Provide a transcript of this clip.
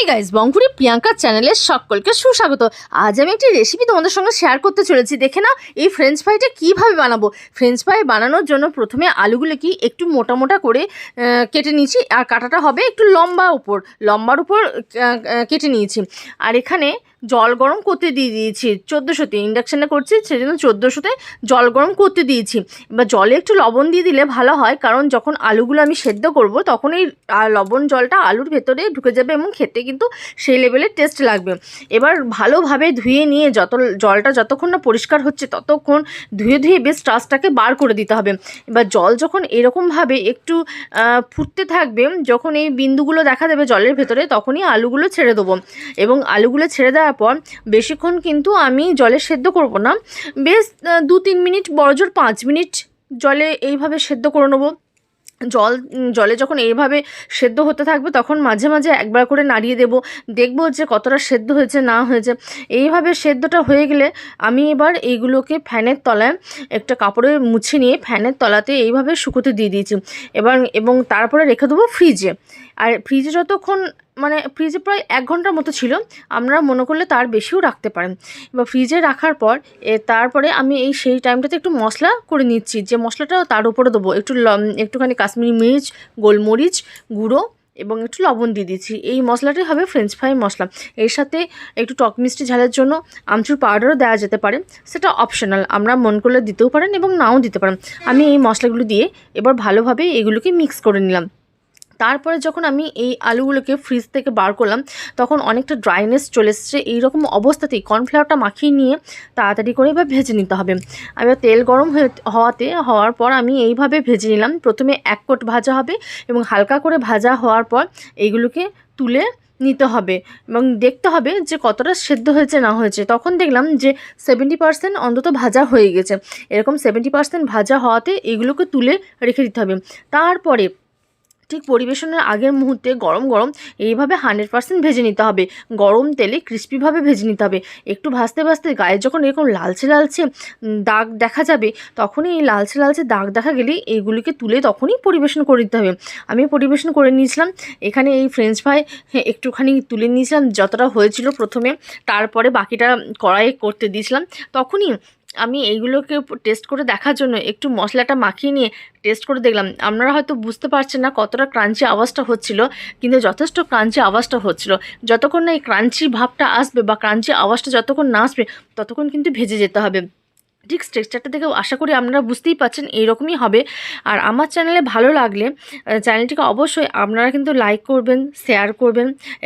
Guys, বংকুড়ি প্রিয়াঙ্কার চ্যানেলে সকলকে সুস্বাগত। আজ আমি একটি রেসিপি তোমাদের সঙ্গে শেয়ার করতে চলেছি। দেখে না এই ফ্রেঞ্চ ফ্রাইটা কীভাবে বানাবো। ফ্রেঞ্চ ফ্রাই বানানোর জন্য প্রথমে আলুগুলোকে একটু মোটা মোটা করে কেটে নিয়েছি, আর কাটাটা হবে একটু লম্বার উপর কেটে নিয়েছি। আর এখানে জল গরম করতে দিয়ে দিয়েছি 1400-তে, ইন্ডাকশানে করছি সেজন্য 1400-তে জল গরম করতে দিয়েছি। এবার জলে একটু লবণ দিয়ে দিলে ভালো হয়, কারণ যখন আলুগুলো আমি সেদ্ধ করব তখন এই লবণ জলটা আলুর ভেতরে ঢুকে যাবে এবং খেতে কিন্তু সেই লেভেলের টেস্ট লাগবে। এবার ভালোভাবে ধুয়ে নিয়ে জলটা যতক্ষণ না পরিষ্কার হচ্ছে ততক্ষণ ধুয়ে বেশ টাচটাকে বার করে দিতে হবে। এবার জল যখন এরকমভাবে একটু ফুটতে থাকবে, যখন এই বিন্দুগুলো দেখা দেবে জলের ভেতরে, তখনই আলুগুলো ছেড়ে দেবো। এবং আলুগুলো ছেড়ে দেওয়ার পর বেশিক্ষণ কিন্তু আমি জলে সেদ্ধ করব না, বেশ 2-3 মিনিট, বড়জোর 5 মিনিট জলে এইভাবে সেদ্ধ করে নেবো। জলে যখন এইভাবে সেদ্ধ হতে থাকবে তখন মাঝে মাঝে একবার করে নাড়িয়ে দেখবো যে কতটা সেদ্ধ হয়েছে না হয়েছে। এইভাবে সেদ্ধটা হয়ে গেলে আমি এবার এইগুলোকে ফ্যানের তলায় একটা কাপড়ে মুছে নিয়ে ফ্যানের তলাতে এইভাবে শুকোতে দিয়ে দিয়েছি এবং তারপরে রেখে দেবো ফ্রিজে। আর ফ্রিজে যতক্ষণ, ফ্রিজে প্রায় 1 ঘন্টার মতো ছিল, আমরা মনে করলে তার বেশিও রাখতে পারেন। এবার ফ্রিজে রাখার পর তারপরে আমি সেই টাইমটাতে একটু মশলা করে নিচ্ছি, যে মশলাটা তার উপরে দেবো একটুখানি কাশ্মীরি মির্চ, গোলমরিচ গুঁড়ো এবং একটু লবণ দিয়ে দিচ্ছি। এই মশলাটাই হবে ফ্রেঞ্চ ফ্রাই মশলা। এর সাথে একটু টক মিষ্টি ঝালের জন্য আমচুর পাউডারও দেওয়া যেতে পারে, সেটা অপশনাল, আমরা মন করলে দিতেও পারেন এবং নাও দিতে পারেন। আমি এই মশলাগুলো দিয়ে এবার ভালোভাবে এগুলোকে মিক্স করে নিলাম। তারপরে যখন আমি এই আলুগুলোকে ফ্রিজ থেকে বার করলাম তখন অনেকটা ড্রাইনেস চলে এসছে। এইরকম অবস্থাতেই কর্নফ্লাওয়ারটা মাখিয়ে নিয়ে তাড়াতাড়ি করে এবার ভেজে নিতে হবে। এবার তেল গরম হওয়ার পর আমি এইভাবে ভেজে নিলাম। প্রথমে 1 কোট ভাজা হবে এবং হালকা করে ভাজা হওয়ার পর এইগুলোকে তুলে নিতে হবে এবং দেখতে হবে যে কতটা সেদ্ধ হয়েছে না হয়েছে। তখন দেখলাম যে 70% অন্তত ভাজা হয়ে গেছে। এরকম 70% ভাজা হওয়াতে এইগুলোকে তুলে রেখে দিতে হবে। তারপরে ঠিক পরিবেশনের আগের মুহূর্তে গরম এইভাবে 100% ভেজে নিতে হবে। গরম তেলে ক্রিস্পিভাবে ভেজে নিতে হবে। একটু ভাজতে গায়ে যখন এরকম লালচে দাগ দেখা যাবে, তখনই এই লালচে দাগ দেখা গেলে এইগুলিকে তুলে তখনই পরিবেশন করে দিতে হবে। আমি পরিবেশন করে নিয়েছিলাম। এখানে এই ফ্রেঞ্চ ফ্রাই একটুখানি তুলে নিয়েছিলাম যতটা হয়েছিল প্রথমে, তারপরে বাকিটা কড়াইয়ে করতে দিয়েছিলাম। তখনই আমি এইগুলোকে টেস্ট করে দেখার জন্য একটু মশলাটা মাখিয়ে নিয়ে টেস্ট করে দেখলাম। আপনারা হয়তো বুঝতে পারছেন না কতটা ক্রাঞ্চি আওয়াজটা হচ্ছিল, কিন্তু যথেষ্ট ক্রাঞ্চি আওয়াজটা হচ্ছিল। যতক্ষণ না এই ক্রাঞ্চি ভাবটা আসবে বা ক্রাঞ্চি আওয়াজটা যতক্ষণ না আসবে ততক্ষণ কিন্তু ভেজে যেতে হবে। ঠিক টেক্সচারটা দেখে আশা করি আপনারা বুঝতেই পারছেন এইরকমই হবে। আর আমার চ্যানেলে ভালো লাগলে চ্যানেলটিকে অবশ্যই আপনারা কিন্তু লাইক করবেন, শেয়ার করবেন এবং